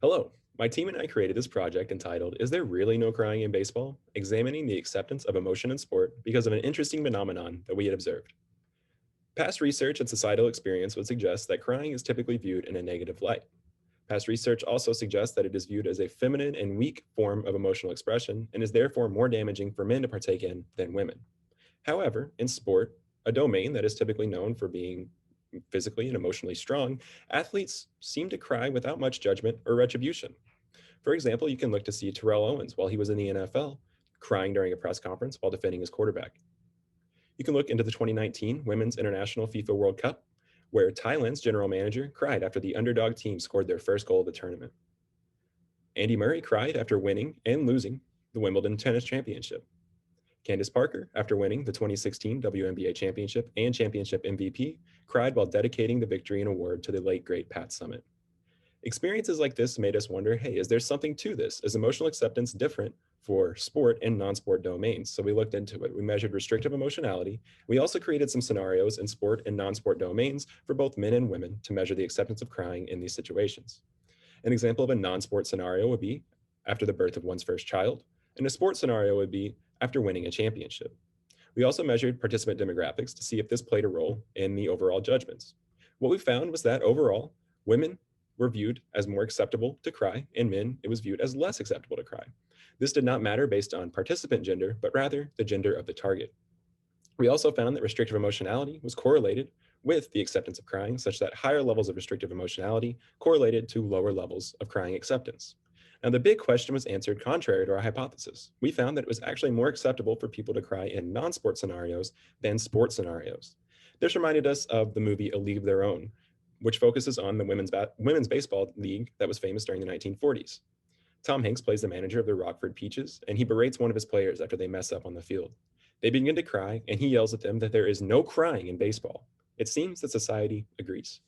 Hello, my team and I created this project entitled Is There Really No Crying in Baseball? Examining the acceptance of emotion in sport because of an interesting phenomenon that we had observed. Past research and societal experience would suggest that crying is typically viewed in a negative light. Past research also suggests that it is viewed as a feminine and weak form of emotional expression and is therefore more damaging for men to partake in than women. However, in sport, a domain that is typically known for being physically and emotionally strong, athletes seem to cry without much judgment or retribution. For example, you can look to see Terrell Owens while he was in the NFL, crying during a press conference while defending his quarterback. You can look into the 2019 Women's International FIFA World Cup, where Thailand's general manager cried after the underdog team scored their first goal of the tournament. Andy Murray cried after winning and losing the Wimbledon Tennis Championship. Candace Parker, after winning the 2016 WNBA Championship and Championship MVP, cried while dedicating the victory and award to the late great Pat Summitt. Experiences like this made us wonder, hey, is there something to this? Is emotional acceptance different for sport and non-sport domains? So we looked into it. We measured restrictive emotionality. We also created some scenarios in sport and non-sport domains for both men and women to measure the acceptance of crying in these situations. An example of a non-sport scenario would be after the birth of one's first child, and a sports scenario would be after winning a championship. We also measured participant demographics to see if this played a role in the overall judgments. What we found was that overall, women were viewed as more acceptable to cry, and men, it was viewed as less acceptable to cry. This did not matter based on participant gender, but rather the gender of the target. We also found that restrictive emotionality was correlated with the acceptance of crying, such that higher levels of restrictive emotionality correlated to lower levels of crying acceptance. Now, the big question was answered contrary to our hypothesis. We found that it was actually more acceptable for people to cry in non sport scenarios than sports scenarios. This reminded us of the movie A League of Their Own, which focuses on the women's baseball league that was famous during the 1940s. Tom Hanks plays the manager of the Rockford Peaches, and he berates one of his players after they mess up on the field. They begin to cry, and he yells at them that there is no crying in baseball. It seems that society agrees.